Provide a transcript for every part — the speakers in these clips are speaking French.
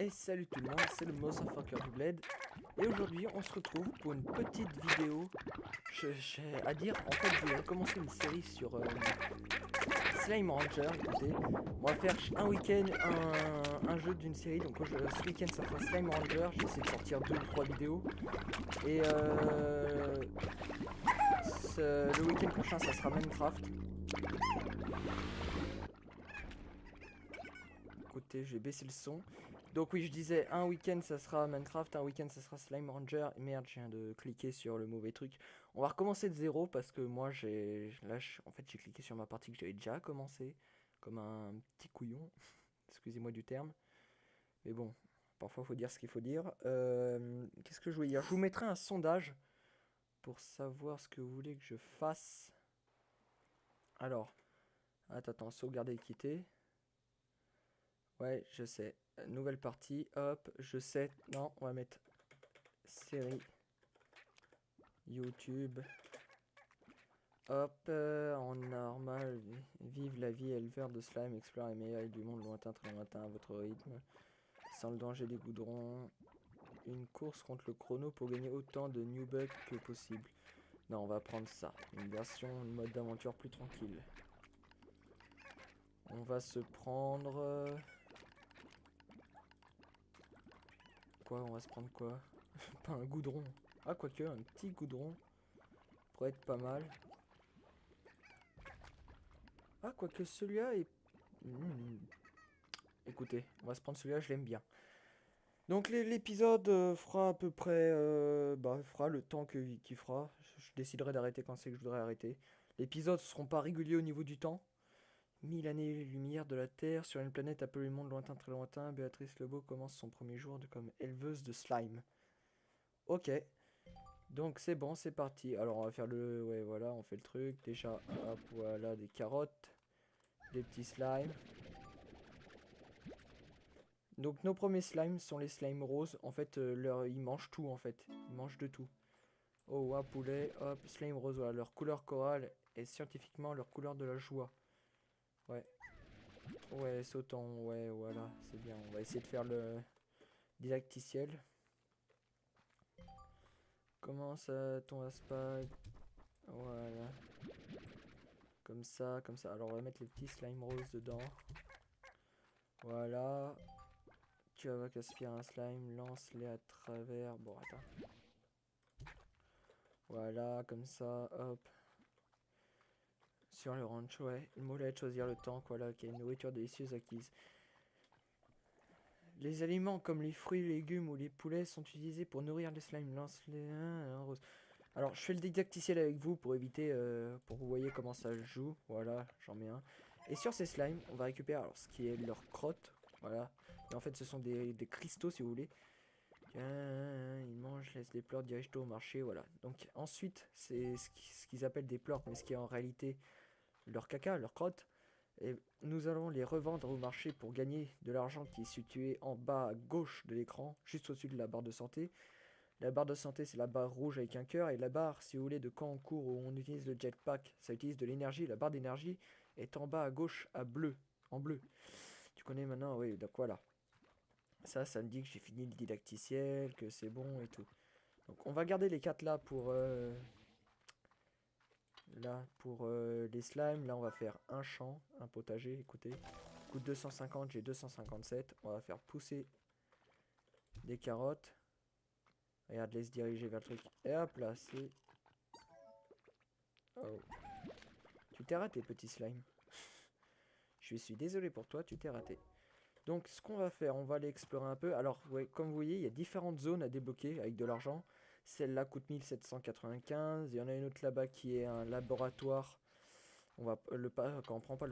Et salut tout le monde, c'est le Motherfucker du Bled. Et aujourd'hui, on se retrouve pour une petite vidéo. J'ai à dire, en fait, je vais commencer une série sur Slime Rancher. Écoutez, on va faire un week-end un jeu d'une série. Donc ce week-end, ça sera Slime Rancher. J'essaie de sortir 2 ou 3 vidéos. Et le week-end prochain, ça sera Minecraft. Écoutez, j'ai baissé le son. Donc oui, je disais, un week-end ça sera Minecraft, un week-end ça sera Slime Ranger. Et merde, je viens de cliquer sur le mauvais truc. On va recommencer de zéro parce que moi en fait j'ai cliqué sur ma partie que j'avais déjà commencé. Comme un petit couillon. Excusez-moi du terme. Mais bon, parfois faut dire ce qu'il faut dire. Qu'est-ce que je voulais dire? Je vous mettrai un sondage pour savoir ce que vous voulez que je fasse. Alors, attends, sauvegarder et quitter. Ouais, je sais. Nouvelle partie, hop, je sais. Non, on va mettre série YouTube. Hop, en normal, vive la vie éleveur de slime, explore les meilleurs du monde lointain, très lointain, à votre rythme, sans le danger des goudrons. Une course contre le chrono pour gagner autant de new bugs que possible. Non, on va prendre ça. Une version, une mode d'aventure plus tranquille. On va se prendre... Quoi? On va se prendre quoi? Pas un goudron. Ah, quoique, un petit goudron pourrait être pas mal. Ah, quoique celui-là est... Écoutez, on va se prendre celui-là, je l'aime bien. Donc l'épisode fera à peu près... fera le temps qu'il fera. Je déciderai d'arrêter quand c'est que je voudrais arrêter. Les épisodes seront pas réguliers au niveau du temps. 1000 années-lumière de la Terre, sur une planète appelée monde lointain très lointain, Béatrice Lebeau commence son premier jour comme éleveuse de slime. Ok, donc c'est bon, c'est parti. Alors on va faire le... Ouais, voilà, on fait le truc. Déjà, hop, voilà, des carottes. Des petits slimes. Donc nos premiers slimes sont les slimes roses. En fait, ils mangent tout en fait. Ils mangent de tout. Oh, un poulet, hop, slime rose, voilà. Leur couleur chorale est scientifiquement leur couleur de la joie. Ouais. Ouais, sautant, ouais, voilà, c'est bien. On va essayer de faire le didacticiel. Comment ça, ton aspag? Voilà. Comme ça, comme ça. Alors on va mettre les petits slime roses dedans. Voilà. Tu vas aspirer un slime, lance-les à travers. Bon, attends. Voilà, comme ça, hop. Sur le ranch, ouais. Le mollet de choisir le tank, voilà, qui a une nourriture délicieuse acquise. Les aliments comme les fruits, les légumes ou les poulets sont utilisés pour nourrir les slimes. Lance-les un rose. Alors, je fais le didacticiel avec vous pour éviter, pour que vous voyez comment ça se joue. Voilà, j'en mets un. Et sur ces slimes, on va récupérer alors, ce qui est leur crotte. Voilà. Et en fait, ce sont des cristaux, si vous voulez. Ils mangent, laissent des pleurs, dirigent-toi au marché, voilà. Donc ensuite, c'est ce qu'ils appellent des pleurs, mais ce qui est en réalité leur caca, leur crotte. Et nous allons les revendre au marché pour gagner de l'argent qui est situé en bas à gauche de l'écran, juste au-dessus de la barre de santé. La barre de santé, c'est la barre rouge avec un cœur, et la barre, si vous voulez, de quand on court où on utilise le jetpack, ça utilise de l'énergie. La barre d'énergie est en bas à gauche à bleu, en bleu. Tu connais maintenant? Oui, donc voilà. Ça me dit que j'ai fini le didacticiel, que c'est bon et tout. Donc on va garder les 4 là pour les slimes. Là on va faire un champ, un potager, écoutez. Coûte 250, j'ai 257. On va faire pousser des carottes. Regarde, laisse diriger vers le truc. Et hop là, c'est... Oh. Tu t'es raté, petit slime. Je suis désolé pour toi, tu t'es raté. Donc ce qu'on va faire, on va aller explorer un peu. Alors ouais, comme vous voyez, il y a différentes zones à débloquer avec de l'argent. Celle-là coûte 1795. Il y en a une autre là-bas qui est un laboratoire. On va le pas quand on prend pas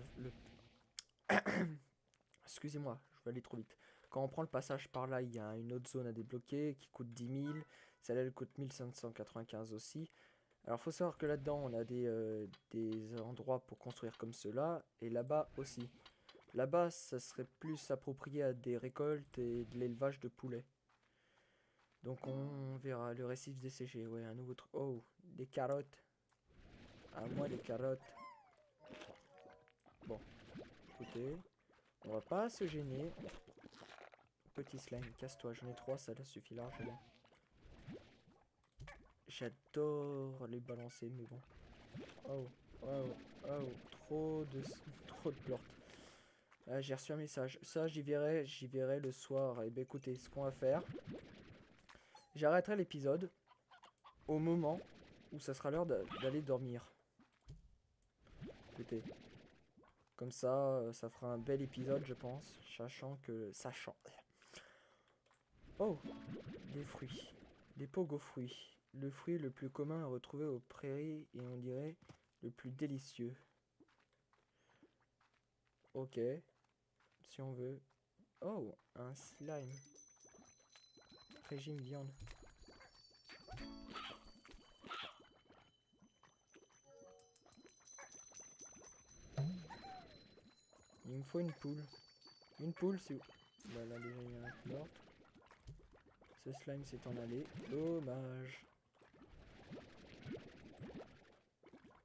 excusez-moi, je vais aller trop vite. Quand on prend le passage par là, il y a une autre zone à débloquer qui coûte 10 000. Celle-là, elle coûte 1595 aussi. Alors faut savoir que là-dedans, on a des endroits pour construire comme cela. Et là-bas aussi. Là-bas, ça serait plus approprié à des récoltes et de l'élevage de poulets. Donc on verra le récif desséché. Ouais, un nouveau truc. Oh, des carottes. À moi les carottes. Bon, écoutez, on va pas se gêner. petit slime, casse-toi, j'en ai 3, ça suffit largement. J'adore les balancer, mais bon. Oh, oh, oh, trop de plortes. Ah, j'ai reçu un message. Ça, j'y verrai le soir. Et ben écoutez, ce qu'on va faire, j'arrêterai l'épisode au moment où ça sera l'heure d'aller dormir. Écoutez, comme ça, ça fera un bel épisode, je pense, sachant. Oh, des fruits, des pogo fruits. Le fruit le plus commun à retrouver aux prairies et on dirait le plus délicieux. Ok, si on veut. Oh, un slime. Régime viande. Il me faut une poule. Une poule, c'est où? Bah là déjà il y a un morte. Ce slime s'est en allé. Dommage.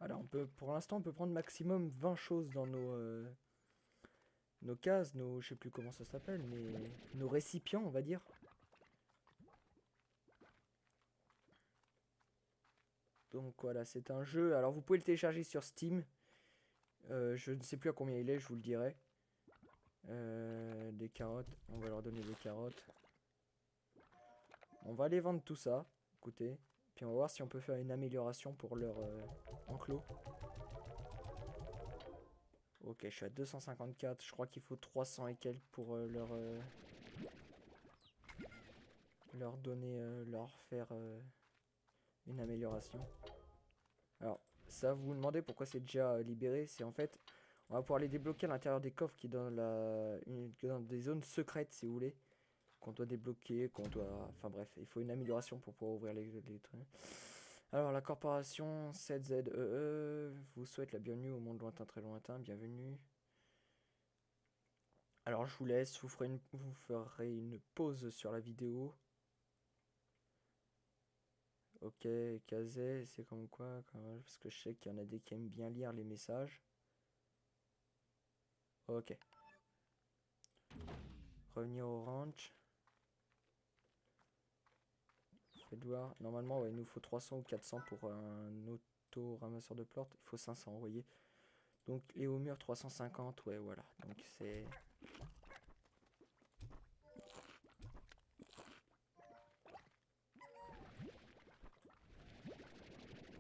Alors on peut, pour l'instant on peut prendre maximum 20 choses dans nos cases, je sais plus comment ça s'appelle, mais nos récipients on va dire. Donc voilà, c'est un jeu. Alors vous pouvez le télécharger sur Steam. Je ne sais plus à combien il est, je vous le dirai. Des carottes, on va leur donner des carottes. On va aller vendre tout ça, écoutez. Puis on va voir si on peut faire une amélioration pour leur enclos. Ok, je suis à 254. Je crois qu'il faut 300 et quelques pour leur donner, leur faire une amélioration. Alors, ça vous vous demandez pourquoi c'est déjà libéré. C'est en fait, on va pouvoir les débloquer à l'intérieur des coffres qui est dans des zones secrètes si vous voulez. Qu'on doit débloquer, enfin bref, il faut une amélioration pour pouvoir ouvrir les trucs. Alors, la corporation 7ZEE vous souhaite la bienvenue au monde lointain, très lointain. Bienvenue. Alors, je vous laisse, vous ferez une pause sur la vidéo. Ok, Kazé, c'est comme quoi parce que je sais qu'il y en a des qui aiment bien lire les messages. Ok. Revenir au ranch. Faites voir. Normalement, ouais, il nous faut 300 ou 400 pour un auto-ramasseur de plantes. Il faut 500, vous voyez. Donc, et au mur 350, ouais, voilà. Donc, c'est...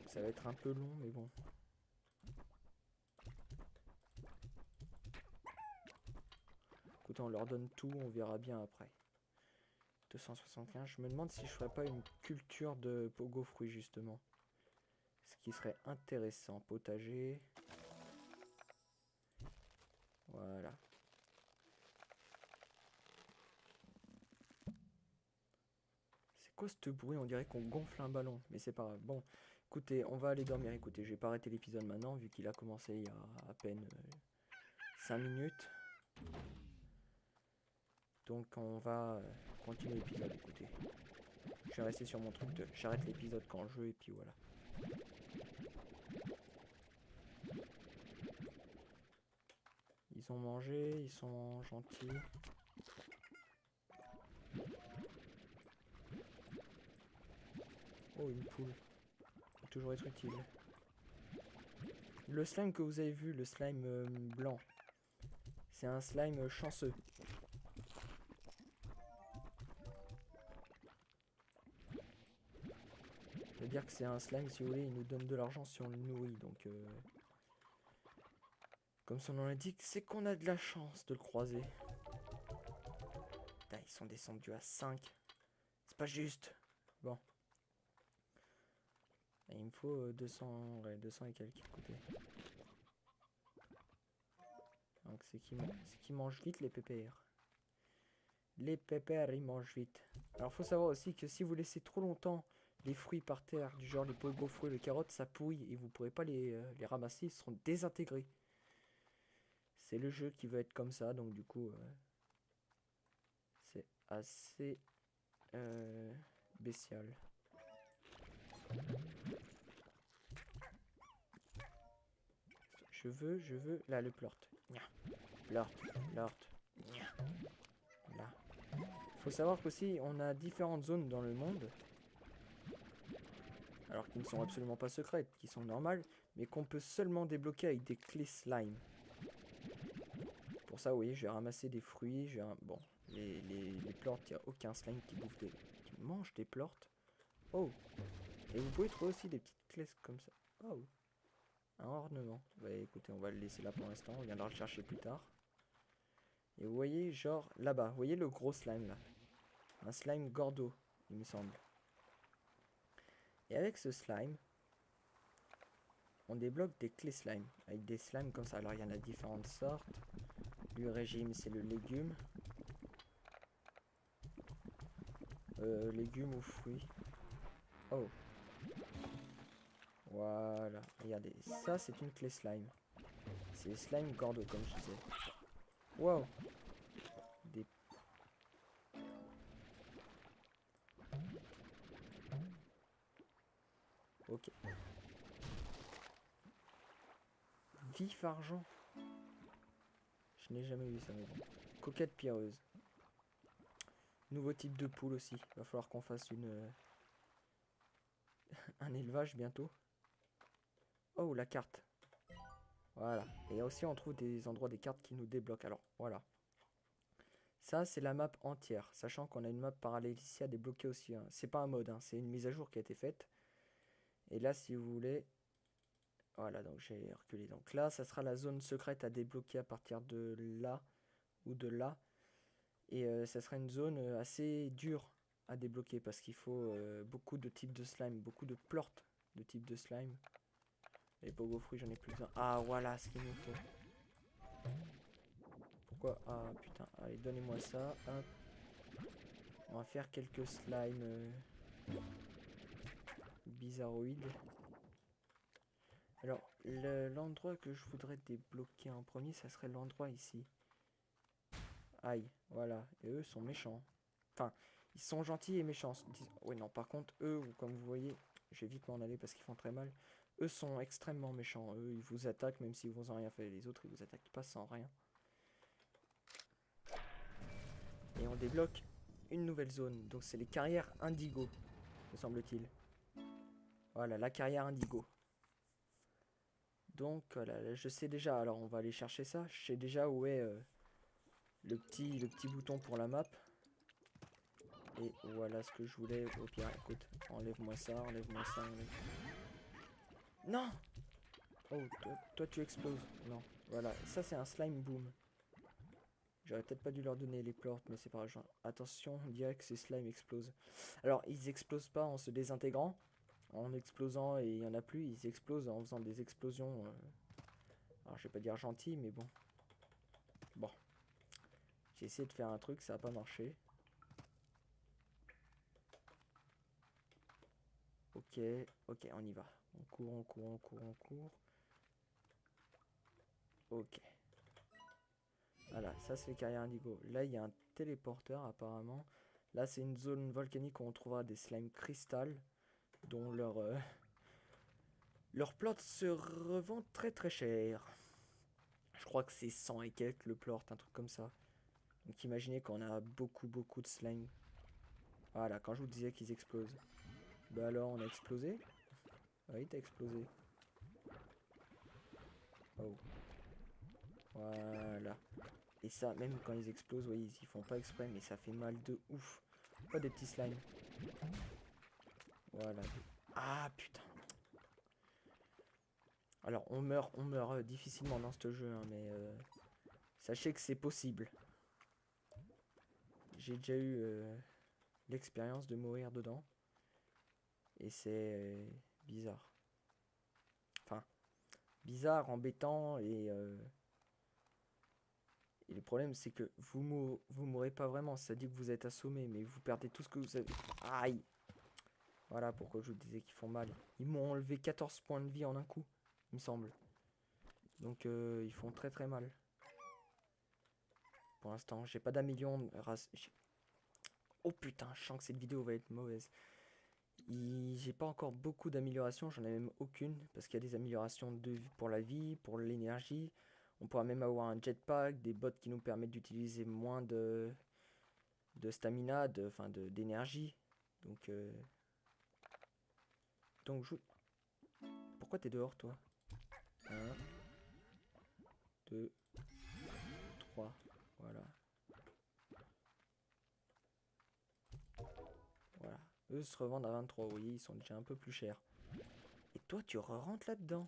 Ça va être un peu long, mais bon. Écoutez, on leur donne tout, on verra bien après. 275, je me demande si je ferais pas une culture de pogo fruits, justement. Ce qui serait intéressant. Potager. Voilà. C'est quoi ce bruit? On dirait qu'on gonfle un ballon. Mais c'est pas grave. Bon, écoutez, on va aller dormir. Écoutez, je vais pas arrêter l'épisode maintenant, vu qu'il a commencé il y a à peine 5 minutes. Donc on va continuer l'épisode, écoutez. Je vais rester sur mon truc de... J'arrête l'épisode quand je veux, et puis voilà. Ils ont mangé, ils sont gentils. Oh, une poule. Peut toujours être utile. Le slime que vous avez vu, le slime blanc, c'est un slime chanceux. C'est-à-dire que c'est un slime, si vous voulez, il nous donne de l'argent si on le nourrit. Donc, comme son nom l'indique, c'est qu'on a de la chance de le croiser. Putain, ils sont descendus à 5. C'est pas juste. Bon. Et il me faut 200, ouais, 200 et quelques. Écoutez. Donc c'est qui mange vite les pépères. Les pépères, ils mangent vite. Alors faut savoir aussi que si vous laissez trop longtemps les fruits par terre, du genre les pogo fruits, les carottes, ça pourrit et vous pourrez pas les ramasser, ils seront désintégrés. C'est le jeu qui veut être comme ça, donc du coup c'est assez bestial. Je veux, là le plort. Plort, plort, là. Faut savoir qu'aussi, on a différentes zones dans le monde. Alors qui ne sont absolument pas secrètes, qui sont normales, mais qu'on peut seulement débloquer avec des clés slime. Pour ça, vous voyez, je vais ramasser des fruits. Bon, les plortes, il n'y a aucun slime qui mange des plortes. Oh! Et vous pouvez trouver aussi des petites clés comme ça. Oh! Un ornement. Bah écoutez, on va le laisser là pour l'instant. On viendra le chercher plus tard. Et vous voyez, genre, là-bas, vous voyez le gros slime là? Un slime gordo, il me semble. Et avec ce slime, on débloque des clés slime. Avec des slimes comme ça. Alors, il y en a différentes sortes. Le régime, c'est le légume. Légumes ou fruits. Oh. Voilà. Regardez. Ça, c'est une clé slime. C'est slime gordo, comme je disais. Wow. Des... Ok. Vif argent. Je n'ai jamais vu ça, mais bon. Coquette pierreuse. Nouveau type de poule aussi. Il va falloir qu'on fasse un élevage bientôt. Oh, la carte. Voilà. Et aussi, on trouve des endroits des cartes qui nous débloquent. Alors, voilà. Ça, c'est la map entière. Sachant qu'on a une map parallèle ici à débloquer aussi. Hein. C'est pas un mode, hein, c'est une mise à jour qui a été faite. Et là, si vous voulez... Voilà, donc j'ai reculé. Donc là, ça sera la zone secrète à débloquer à partir de là ou de là. Et ça sera une zone assez dure à débloquer parce qu'il faut beaucoup de types de slime, beaucoup de plortes de type de slime. Les pogo fruits, j'en ai plus besoin. Ah, voilà ce qu'il nous faut. Pourquoi? Ah, putain. Allez, donnez-moi ça. Hop. On va faire quelques slimes bizarroïdes. Alors, l'endroit que je voudrais débloquer en premier, ça serait l'endroit ici. Aïe, voilà. Et eux sont méchants. Enfin, ils sont gentils et méchants. Oui, non, par contre, eux, comme vous voyez, je vais vite m'en aller parce qu'ils font très mal. Eux sont extrêmement méchants. Eux, ils vous attaquent même si vous n'ont rien fait. Les autres, ils vous attaquent pas sans rien. Et on débloque une nouvelle zone. Donc, c'est les carrières indigo, me semble-t-il. Voilà, la carrière indigo. Donc, voilà, je sais déjà. Alors, on va aller chercher ça. Je sais déjà où est le petit bouton pour la map. Et voilà ce que je voulais. Au pire, écoute, enlève-moi ça, enlève-moi ça, Non! Oh, toi tu exploses. Non, voilà, ça c'est un slime boom. J'aurais peut-être pas dû leur donner les plortes, mais c'est pas grave. Attention, on dirait que ces slimes explosent. Alors, ils explosent pas en se désintégrant, en explosant et il y en a plus. Ils explosent en faisant des explosions. Alors, je vais pas dire gentil, mais bon. Bon. J'ai essayé de faire un truc, ça a pas marché. Ok, ok, on y va. On court, on court, on court, on court. Ok. Voilà, ça c'est les carrières indigo. Là, il y a un téléporteur apparemment. Là, c'est une zone volcanique où on trouvera des slimes cristal dont leur plot se revend très très cher. Je crois que c'est 100 et quelques le plort, un truc comme ça. Donc imaginez qu'on a beaucoup de slime. Voilà, quand je vous disais qu'ils explosent. Bah alors, on a explosé? Oui, t'as explosé. Oh. Voilà. Et ça, même quand ils explosent, oui, ils y font pas exprès, mais ça fait mal de ouf. Oh, des petits slimes. Voilà. Ah, putain. Alors, on meurt difficilement dans ce jeu, hein, mais sachez que c'est possible. J'ai déjà eu l'expérience de mourir dedans. Et c'est bizarre. Enfin, bizarre, embêtant, et le problème, c'est que vous mourrez pas vraiment. Ça dit que vous êtes assommé, mais vous perdez tout ce que vous avez. Aïe! Voilà pourquoi je vous disais qu'ils font mal. Ils m'ont enlevé 14 points de vie en un coup, il me semble. Donc, ils font très très mal. Pour l'instant, j'ai pas d'amélioration. Oh putain, je sens que cette vidéo va être mauvaise. J'ai pas encore beaucoup d'améliorations, j'en ai même aucune. Parce qu'il y a des améliorations pour la vie, pour l'énergie. On pourra même avoir un jetpack, des bots qui nous permettent d'utiliser moins de de stamina, d'énergie. Donc je... Pourquoi t'es dehors, toi? 1, 2, 3. Voilà. Voilà. Eux se revendent à 23. Vous voyez, ils sont déjà un peu plus chers. Et toi, tu rentres là-dedans.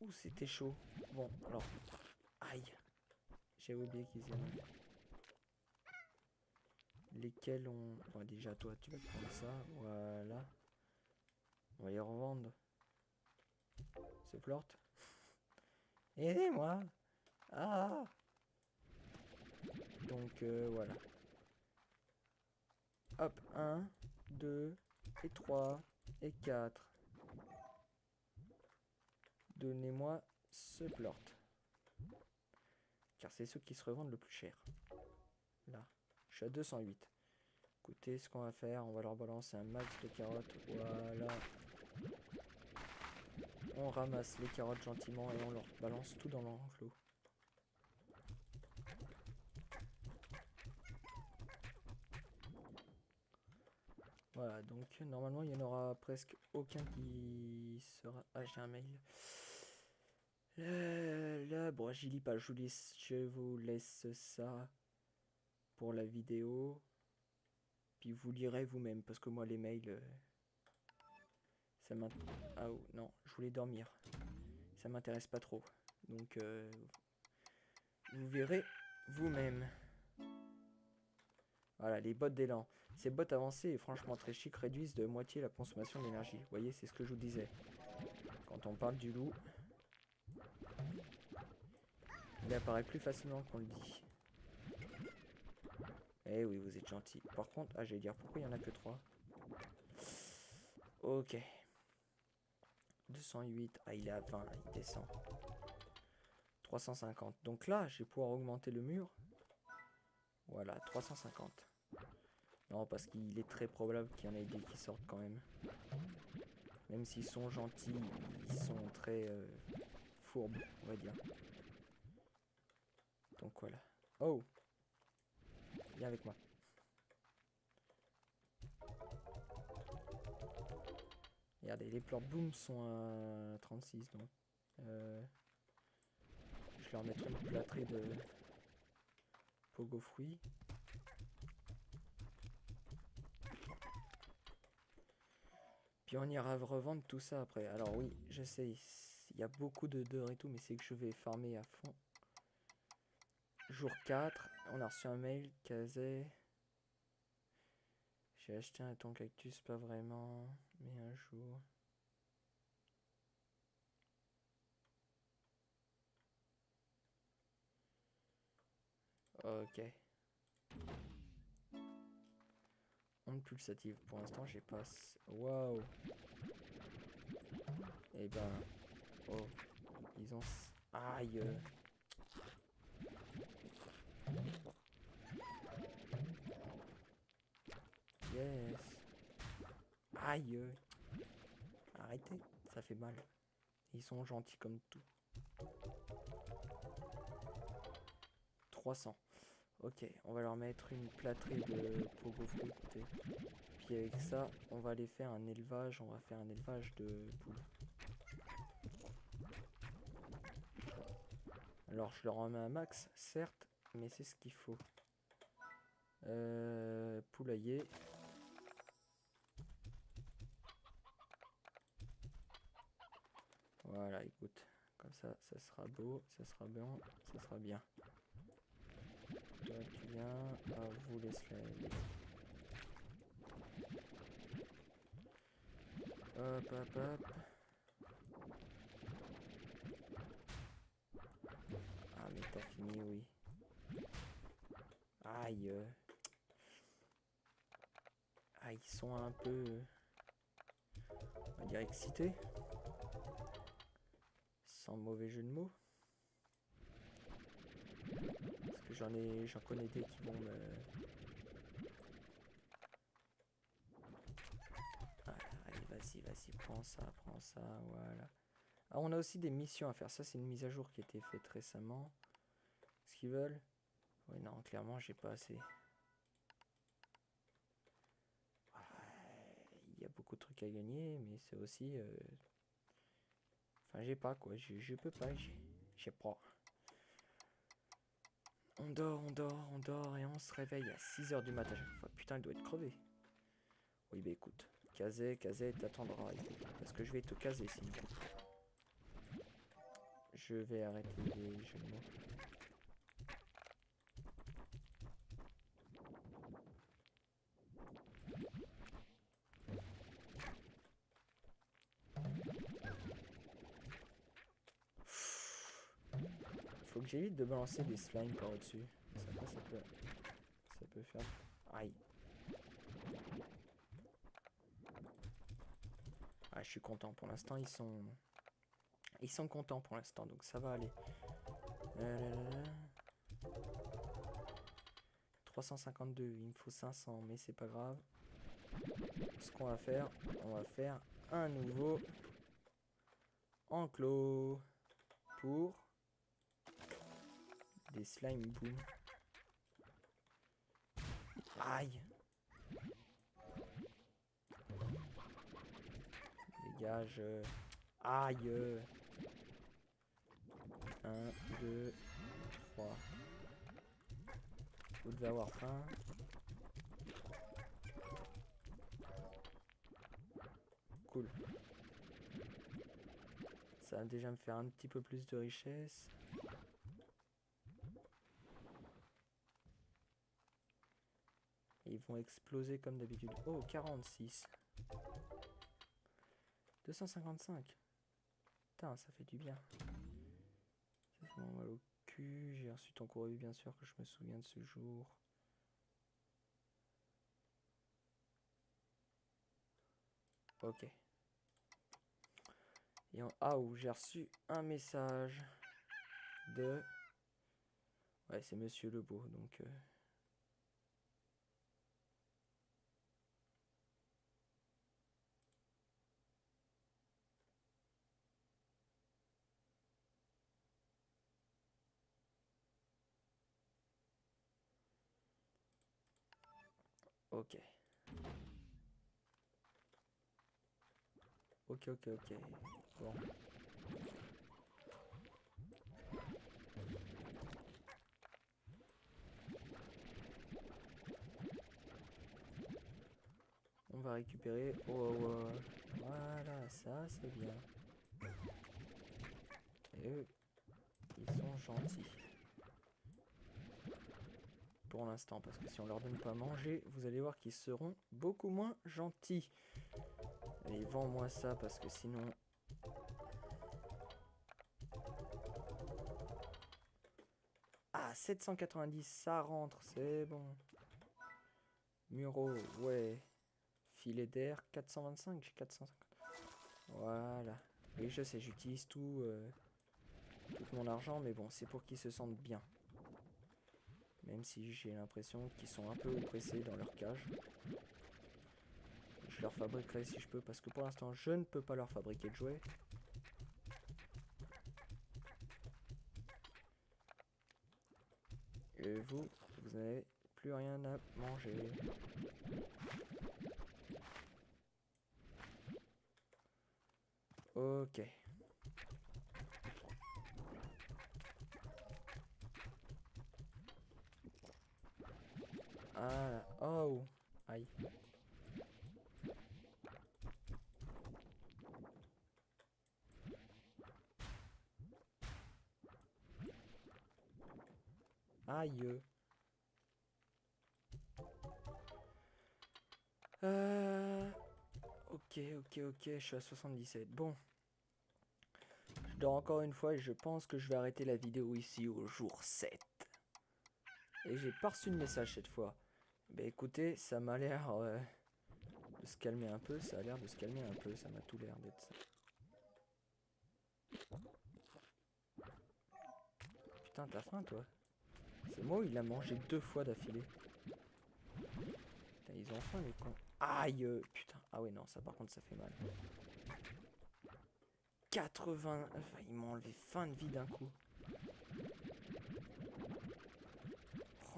Ouh, c'était chaud. Bon, alors... Aïe. J'ai oublié qu'ils aiment. Lesquels on... Bon, déjà, toi, tu vas prendre ça. Voilà. On va les revendre. Ce plort. Aidez-moi. Ah. Donc, voilà. Hop, 1, 2, et 3, et 4. Donnez-moi ce plort. Car c'est ceux qui se revendent le plus cher. Là, je suis à 208. Écoutez, ce qu'on va faire, on va leur balancer un max de carottes. Voilà. On ramasse les carottes gentiment et on leur balance tout dans l'enclos. Voilà, donc normalement il n'y en aura presque aucun qui sera... Ah, j'ai un mail. Là, bon, j'y lis pas, je vous laisse ça pour la vidéo. Puis vous lirez vous-même, parce que moi les mails... ça m'intéresse... Ah oh, non, je voulais dormir. Ça m'intéresse pas trop. Donc, vous verrez vous-même. Voilà, les bottes d'élan. Ces bottes avancées et franchement très chic réduisent de moitié la consommation d'énergie. Vous voyez, c'est ce que je vous disais. Quand on parle du loup, il apparaît plus facilement qu'on le dit. Eh oui, vous êtes gentil. Par contre, ah, j'allais dire, pourquoi il n'y en a que 3? Ok. 208. Ah, il est à 20, là, il descend. 350. Donc là, je vais pouvoir augmenter le mur. Voilà, 350. Non, parce qu'il est très probable qu'il y en ait des qui sortent quand même. Même s'ils sont gentils, ils sont très fourbes, on va dire. Donc voilà. Oh! Viens avec moi. Regardez, les pleurs boom sont à 36, donc... je vais leur mettre une plâtrée de pogo fruits. Puis on ira revendre tout ça après. Alors oui, je sais, il y a beaucoup d'heures et tout, mais c'est que je vais farmer à fond. Jour 4, on a reçu un mail, Kazé. J'ai acheté un ton cactus, pas vraiment, mais un jour. Ok. Onde pulsative. Pour l'instant, j'ai pas... Waouh. Eh ben... Oh. Ils ont... Aïe. Yes. Aïe. Arrêtez. Ça fait mal. Ils sont gentils comme tout. 300. Ok, on va leur mettre une plâtrée de pogo fruits, écoutez. Puis avec ça, on va aller faire un élevage. On va faire un élevage de poules. Alors, je leur en mets un max, certes, mais c'est ce qu'il faut. Poulailler. Voilà, écoute. Comme ça sera beau, ça sera bien, ça sera bien. Toi, tu viens. Ah, vous laisse les... Hop, hop, hop. Ah, mais t'as fini, oui. Aïe. Ah, ils sont un peu... on va dire excités. Sans mauvais jeu de mots. Parce que j'en connais des qui vont me... Ah, allez, vas-y, prends ça, voilà. Ah, on a aussi des missions à faire. Ça, c'est une mise à jour qui a été faite récemment. Ce qu'ils veulent. Ouais, non, clairement, j'ai pas assez. Il y a beaucoup de trucs à gagner, mais c'est aussi... Enfin, j'ai pas, quoi. Je peux pas, j'ai pas. On dort, et on se réveille à 6 h du matin chaque fois. Putain, il doit être crevé. Oui, bah écoute. Kazé, t'attendras, écoute. Parce que je vais te caser sinon. Je vais arrêter les jeux de mots. Faut que j'évite de balancer des slimes par au-dessus. Ça peut faire... Aïe. Ah, je suis content. Pour l'instant, ils sont contents pour l'instant, donc ça va aller. 352, il me faut 500, mais c'est pas grave. Ce qu'on va faire, on va faire un nouveau enclos pour des slime boom. Aïe. Dégage. Aïe. 1, 2, 3. Vous devez avoir faim. Cool. Ça va déjà me faire un petit peu plus de richesse. Et ils vont exploser comme d'habitude. Oh, 46. 255. Putain, ça fait du bien. Ça fait mal au cul. J'ai reçu ton courrier, bien sûr, que je me souviens de ce jour. Ok. Et en haut, j'ai reçu un message de... Ouais, c'est Monsieur Lebeau, donc... Ok. Ok. Bon. On va récupérer... Oh. Voilà, ça c'est bien. Et eux, ils sont gentils. Pour l'instant, parce que si on leur donne pas à manger, vous allez voir qu'ils seront beaucoup moins gentils. Allez, vends-moi ça, parce que sinon... Ah, 790, ça rentre, c'est bon. Muro, ouais. Filet d'air, 425, j'ai 450. Voilà. Oui, je sais, j'utilise tout mon argent, mais bon, c'est pour qu'ils se sentent bien. Même si j'ai l'impression qu'ils sont un peu oppressés dans leur cage. Je leur fabriquerai si je peux, parce que pour l'instant, je ne peux pas leur fabriquer de jouets. Et vous n'avez plus rien à manger. Ok. Ah, oh, aïe. Aïe. Ok, je suis à 77. Bon. Je dors encore une fois et je pense que je vais arrêter la vidéo ici au jour 7. Et j'ai pas reçu de message cette fois. Bah écoutez, ça m'a l'air de se calmer un peu. Ça a l'air de se calmer un peu. Ça m'a tout l'air d'être ça. Putain, t'as faim toi? C'est moi, il a mangé 2 fois d'affilée. Putain, ils ont faim les cons. Aïe, putain. Ah ouais, non, ça par contre, ça fait mal. 80... Enfin, ils m'ont enlevé fin de vie d'un coup.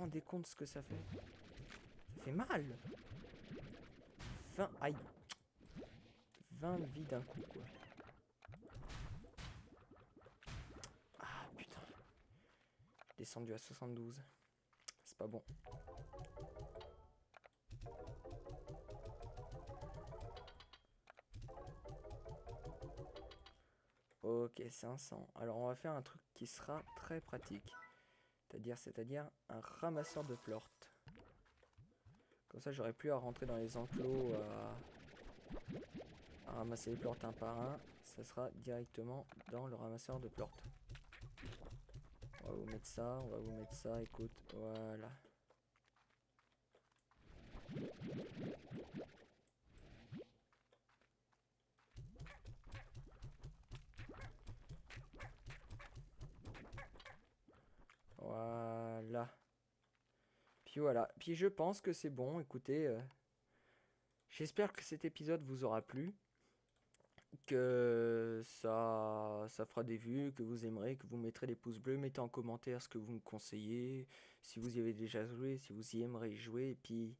rendez compte ce que ça fait? Ça fait mal. 20... Aïe. 20 vies d'un coup, quoi. Ah, putain. Descendu à 72. C'est pas bon. Ok, 500. Alors, on va faire un truc qui sera très pratique. C'est-à-dire un ramasseur de plortes. Comme ça, j'aurai plus à rentrer dans les enclos à ramasser les plortes un par un. Ça sera directement dans le ramasseur de plortes. On va vous mettre ça, on va vous mettre ça, écoute, voilà. Voilà. Puis voilà. Puis je pense que c'est bon. Écoutez, j'espère que cet épisode vous aura plu. Que ça fera des vues, que vous aimerez, que vous mettrez des pouces bleus. Mettez en commentaire ce que vous me conseillez. Si vous y avez déjà joué, si vous y aimeriez jouer. Et puis,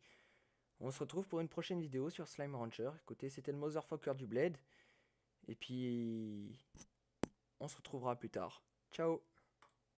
on se retrouve pour une prochaine vidéo sur Slime Rancher. Écoutez, c'était le Motherfucker du Bled. Et puis, on se retrouvera plus tard. Ciao!